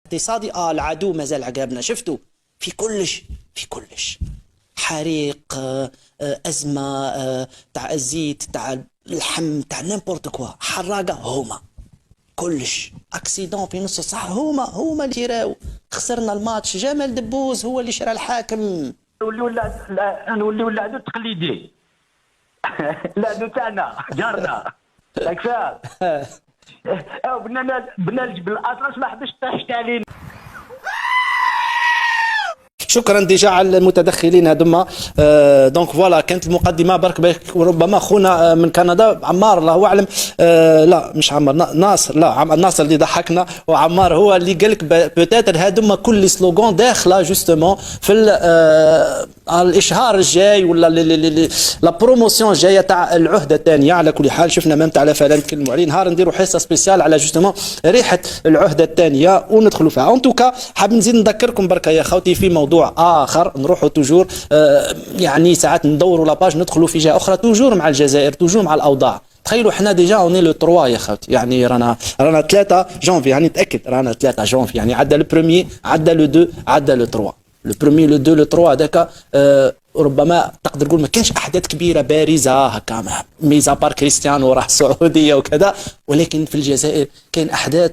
اقتصادي العدو مازال عقابنا. شفتوا في كلش، في كلش حريق، أزمة، تاع الزيت، تاع اللحم، تاع نيمبورت كوا، حراقة هما كلش، اكسيدون في نص الصحة هما اللي يراو. خسرنا الماتش، جمال دبوز هو اللي شرى الحاكم. نوليو العدو التقليدي. العدو تاعنا جارنا ياك فاهم. بنا الجبل الاطلس ما حبش طيحت علينا. شكرا ديجا على المتدخلين هذوما. دونك فوالا كانت المقدمه برك وربما خونا من كندا عمار الله اعلم. لا مش عمار، ناصر. لا ناصر اللي ضحكنا، وعمار هو اللي قال لك بوتيتر هذوما كل سلوغان داخله جوستومون في الاشهار الجاي ولا لا بروموسيون الجايه تاع العهده الثانيه. على كل حال شفنا مام تاع لا فلا نتكلموا عليه، نهار نديروا حصه سبيسيال على جوستومون ريحه العهده الثانيه وندخلوا فيها. اون توكا حاب نزيد نذكركم برك يا خوتي في موضوع اخر، نروحوا توجور يعني ساعات ندوروا لاباج ندخلوا في جهه اخرى توجور مع الجزائر، توجور مع الاوضاع. تخيلوا احنا ديجا اوني لو 3 يا خوتي، يعني رانا 3 جونفي، يعني نتاكد رانا 3 جونفي، يعني عدى لو بروميي، عدى لو 2، عدى لو 3. لو بروميي لو 2 لو 3 هذاك ربما تقدر تقول ما كانش احداث كبيره بارزه هكا، ميزا بار كريستيانو راح السعوديه وكذا، ولكن في الجزائر كاين احداث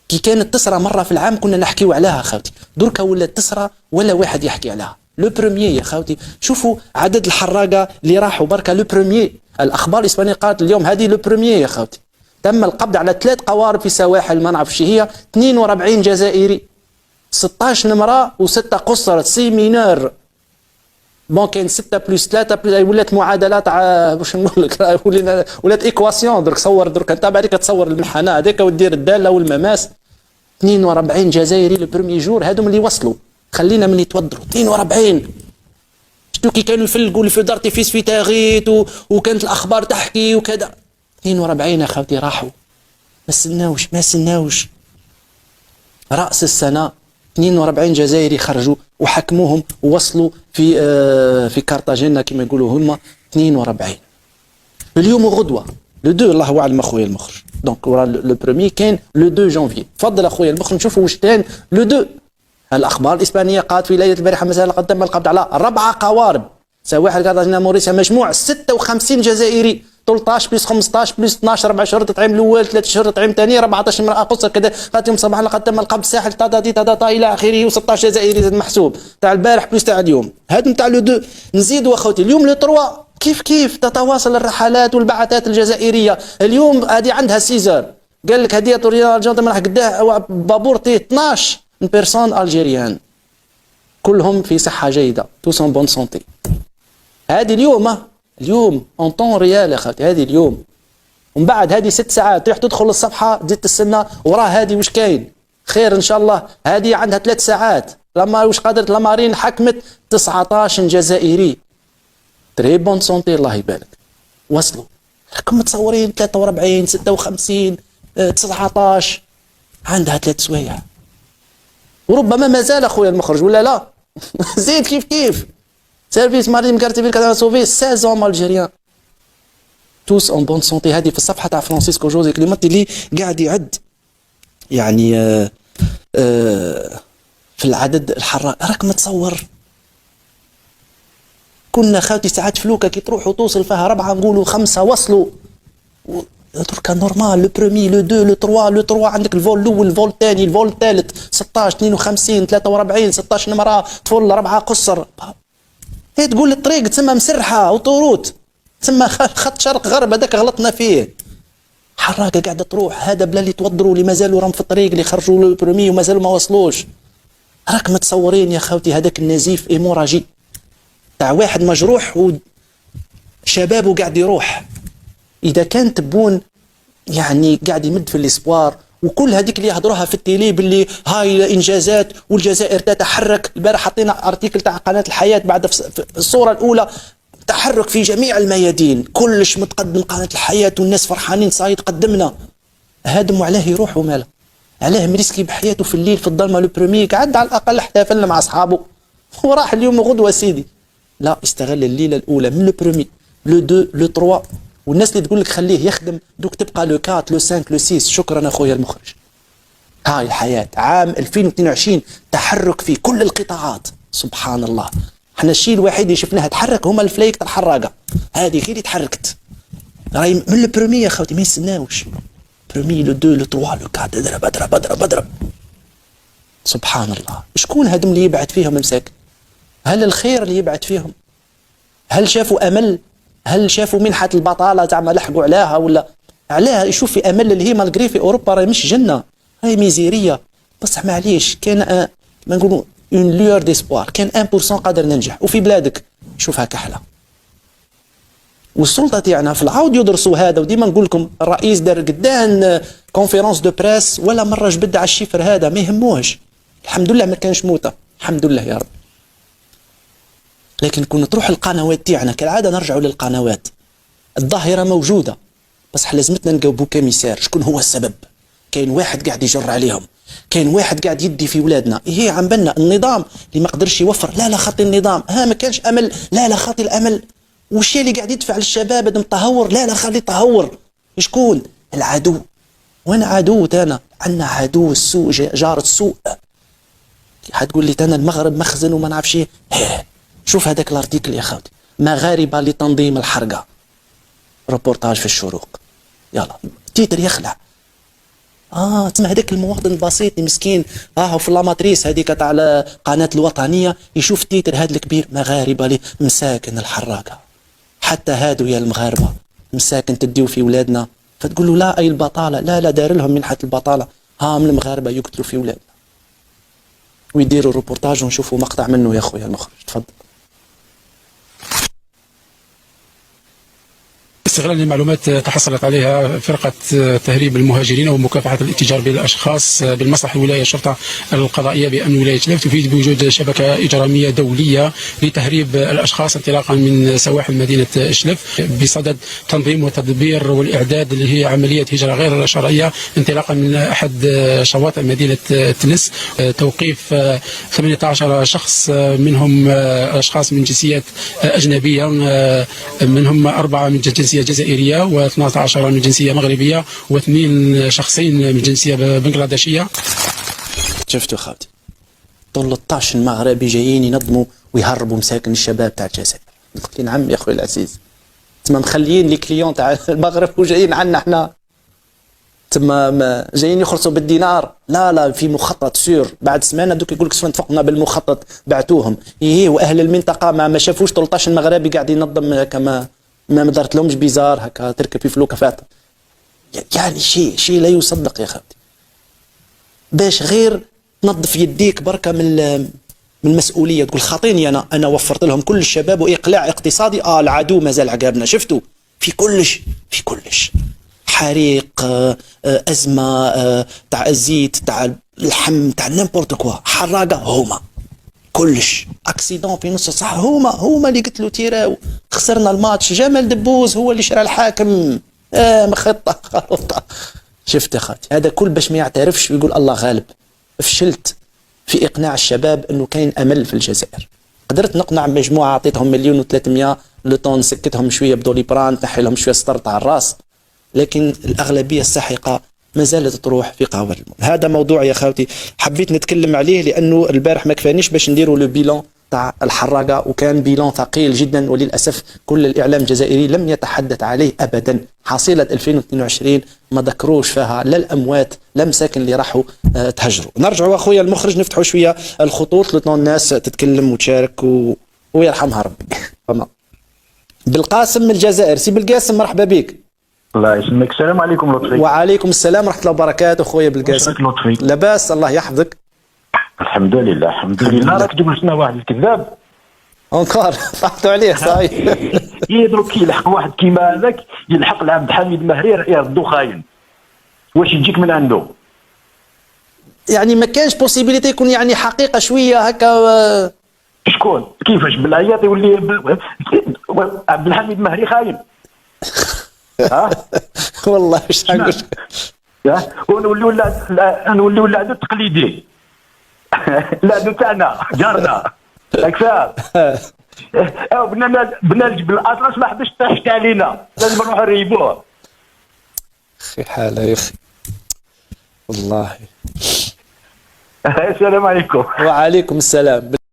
كي كانت تصرى مره في العام كنا نحكيو عليها خاوتي، دركا ولات تصرى ولا واحد يحكي عليها. لو بروميي يا خاوتي، شوفوا عدد الحراقه اللي راحوا بركا. لو بروميي الاخبار الاسبانيه قالت اليوم هذه لو بروميي يا خاوتي، تم القبض على 3 قوارب في سواحل ما نعرفش هي، 42 جزائري، 16 نمره و6 قصر، سي مينور. بون كاين 6 بلس 3 بلس، ولات معادله تاع واش نقول لك، ولات ايكواسيون. درك صور، درك انت بعدك تصور المنحنى هذاك ودير الداله والمماس. 42 جزائري لو بروميي جور، هذوم اللي وصلوا. خلينا من يتوضروا 42. شتو كي كانوا يفلقوا الفو دارتيفيس في تاغيت وكانت الاخبار تحكي وكذا. 42 يا خوتي راحوا، ما سناوش راس السنه 42 جزائري خرجوا وحكموهم ووصلوا في كارتاجينا كما يقولوا هما 42. اليوم وغدوه لو 2 الله اعلم اخويا المخرج. دونك ورا لو بروميي كاين لو 2 جونفي. تفضل اخويا المخرج نشوفوا واش كان لو 2. الاخبار الاسبانيه قالت في ليله البارحه مثلا قد تم القبض على 4 قوارب سواحل كارتاجينا موريسيا، مجموع 56 جزائري، 13 بلس 15 بلس 12، 4 شهور تطعيم الاول، 3 شهور تطعيم ثاني، 14 امراه قصر كذا. قالت يوم صباحا لقد تم القبض ساحل تاتا الى اخره، و16 جزائري زاد محسوب تاع البارح بلس تاع اليوم. هذا نتاع لو 2. نزيدوا اخوتي اليوم لو 3 كيف تتواصل الرحلات والبعثات الجزائريه. اليوم هذه عندها سيزر، قال لك هديه طوريال جونتمان راح قداه بابور تي 12 بيرسون الجيريان، كلهم في صحه جيده، توس ان بون سونتي. هذه اليوم اون طون ريال يا خالتي، هذه اليوم. ومن بعد هذه 6 ساعات تروح تدخل الصفحه تزيد تستنى وراه هذه واش كاين خير ان شاء الله. هذه عندها 3 ساعات لما واش قدرت لامارين حكمت 19 جزائري تري بون سونتي الله يبارك وصلوا. راكم متصورين 43 56 19 عندها 3 سوايع. وربما مازال اخويا المخرج ولا لا زيد كيف سيرفيس مارين كارتيفيل كذا سوفي 16 الجيريان توس اون بون سونتي. هذه في الصفحه تاع فرانسيسكو جوزي كليماتي اللي قاعد يعد يعني في العدد الحراق. راك متصور كنا خاوتي ساعات فلوكه كي تروح وتوصل فيها 4 نقولوا 5 وصلوا. دركا نورمال لو برومي لو 2 لو 3 عندك الفول الاول الفول الثاني الفول الثالث 16 52 43 16 نمره طفل 4 قصر. هي تقول الطريق تسمى مسرحه وطروت، تسمى خط شرق غرب هذاك غلطنا فيه. حراقه قاعده تروح، هذا بلا اللي توضروا اللي مازالوا راهم في الطريق اللي خرجوا لو برومي ومازالوا ما وصلوش. راك متصورين يا خوتي هذاك النزيف ايموراجي تاع واحد مجروح وشبابه قاعد يروح. اذا كان تبون يعني قاعد يمد في الاسبوار وكل هذيك اللي يهضروها في التيلي باللي هاي انجازات والجزائر تتحرك. البارح حطينا ارتيكل تاع قناه الحياه بعد في الصوره الاولى، تحرك في جميع الميادين، كلش متقدم قناه الحياه والناس فرحانين صايد قدمنا. هادم علاه يروحوا ماله، علاه مريسكي بحياته في الليل في الظلمه. لو برومي قعد على الاقل احتفلنا مع اصحابه وراح اليوم وغدوه سيدي. لا استغل الليله الاولى من لو برومي لو 2 لو 3. والناس اللي تقول لك خليه يخدم دوك تبقى لو 4 لو 5 لو 6. شكرا اخويا المخرج. هاي الحياة. عام 2022 تحرك في كل القطاعات، سبحان الله. احنا الشيء الوحيد اللي شفناه تحرك هما الفلايك تاع الحراقة، هذه غير تحركت. راهي من البرومي يا خوتي ما يستناوش، برومي لو دو لو تروا لو كاد، اضرب اضرب اضرب اضرب. سبحان الله. شكون هادم اللي يبعث فيهم مساكن؟ هل الخير اللي يبعث فيهم؟ هل شافوا امل؟ هل شافوا منحة البطالة زعما لحقوا عليها ولا عليها؟ يشوف في امل اللي هي مالغري في اوروبا راهي مش جنة، راهي ميزيرية. بصح معليش كان ما نقولوا اون لور ديسبوار، كان 1% قادر ننجح. وفي بلادك شوفها كحلة. والسلطة تاعنا في العاود يدرسوا هذا. وديما نقول لكم الرئيس دار قدام كونفيرونس دو بريس ولا مرة جبد على الشيفر هذا، ما يهموش. الحمد لله ما كانش موتة، الحمد لله يا رب. لكن كنا تروح القنوات تاعنا كالعادة، نرجعوا للقنوات. الظاهرة موجودة بس لازمتنا نجاوبوا كمسار شكون هو السبب. كاين واحد قاعد يجر عليهم، كاين واحد قاعد يدي في ولادنا. هي عم بالنا النظام اللي ما قدرش يوفر، لا خاطي النظام، ما كانش امل، لا خاطي الامل. والشيء اللي قاعد يدفع للشباب هذا متهور، لا خلي تهور. شكون العدو؟ وانا عدو تانا، عندنا عدو السوء، جار السوء. حتقول لي تانا المغرب مخزن وما نعرفش ايه. شوف هذاك الارتيكل يا خوتي، مغاربه لتنظيم الحرقه، روبورتاج في الشروق. يلا تيتر يخلع. تسمع هذاك المواطن البسيط المسكين في لاماتريس هذيك تاع القناه الوطنيه يشوف تيتر هذا الكبير، مغاربه مساكن الحراقه. حتى هادو يا المغاربه مساكن تديو في ولادنا، فتقول له لا اي البطاله، لا دار لهم منحه البطاله. من المغاربه يقتلوا في ولادنا. ويديروا روبورتاج ونشوفوا مقطع منه يا خويا المخرج، تفضل. استغلال المعلومات تحصلت عليها فرقة تهريب المهاجرين ومكافحة الاتجار بالأشخاص بالمصلحة الولاية الشرطة القضائية بأن ولاية شلف تفيد بوجود شبكة إجرامية دولية لتهريب الأشخاص انطلاقا من سواحل مدينة شلف بصدد تنظيم وتدبير والإعداد اللي هي عملية هجرة غير شرعية انطلاقا من أحد شواطئ مدينة تنس. توقيف 18 شخص منهم أشخاص من جنسيات أجنبية، منهم 4 من جنسية جزائرية و12 من جنسية مغربية و2 شخصين من جنسية بنغلاديشية. شفتوا خاوتي 13 مغربي جايين ينظموا ويهربوا مساكن الشباب تاع الجزائر. قلت لي نعم يا اخوي العزيز، تما مخليين لي كليون تاع المغرب وجايين عنا احنا، تما جايين يخلصوا بالدينار. لا في مخطط سور. بعد سمانه دوك يقول لك صفقنا بالمخطط بعتوهم. واهل المنطقه ما شافوش 13 مغربي قاعد ينظم كما ما دارت لهمش بيزار هكا تركب في فلوكه فات. يعني شيء لا يصدق يا خالتي. باش غير تنظف يديك بركه من المسؤوليه، تقول خاطيني انا وفرت لهم كل الشباب واقلاع اقتصادي. العدو مازال عقابنا. شفتوا في كلش حريق، ازمه تاع الزيت تاع اللحم تاع نيمبورت كوا، حراقه هما كلش. اكسيدون في نص ساعه هما اللي قتلوا تيراو. خسرنا الماتش، جمال دبوز هو اللي شرى الحاكم. خطه. شفت يا خالتي، هذا كل باش ما يعترفش ويقول الله غالب. فشلت في اقناع الشباب انه كاين امل في الجزائر. قدرت نقنع مجموعه، اعطيتهم 1,300,000 لطون، سكتهم شويه بدوليبران، تنحي لهم شويه سطر على الراس، لكن الاغلبيه الساحقه ما زالت تروح في قهوة الموت. هذا موضوع يا خاوتي حبيت نتكلم عليه لانه البارح ما كفانيش باش نديروا لو بيلون تاع الحراقه، وكان بيلون ثقيل جدا، وللاسف كل الاعلام الجزائري لم يتحدث عليه ابدا. حصيله 2022 ما ذكروش فيها لا الاموات لا مساكن اللي راحوا تهجروا. نرجعوا اخويا المخرج نفتحوا شويه الخطوط لطون الناس تتكلم وتشارك ويرحمها ربي. بالقاسم من الجزائر. سي بالقاسم مرحبا بك. الله يسلمك. السلام عليكم لطفي. وعليكم السلام ورحمه الله وبركاته. خويا بالقاسم لطفي لاباس الله يحفظك. الحمد لله راك تقول لنا واحد الكذاب اونكور طاحتوا عليه صاي. يدرك كيلحق واحد كيما هذاك، يلحق لعبد الحميد مهرير يردو خاين. واش يجيك من عنده؟ يعني ما كانش بوسيبيليتي يكون يعني حقيقه شويه هكا. شكون كيفاش بالعياط يولي عبد الحميد مهري خاين؟ والله واش نقول ونوليو العدو التقليدي. العدو تاعنا جارنا راك فاهم. بنا الجبل الاطلس ما حبش تحت علينا، لازم نروحوا نريبوه. اخي حاله يا اخي. والله. السلام عليكم. وعليكم السلام.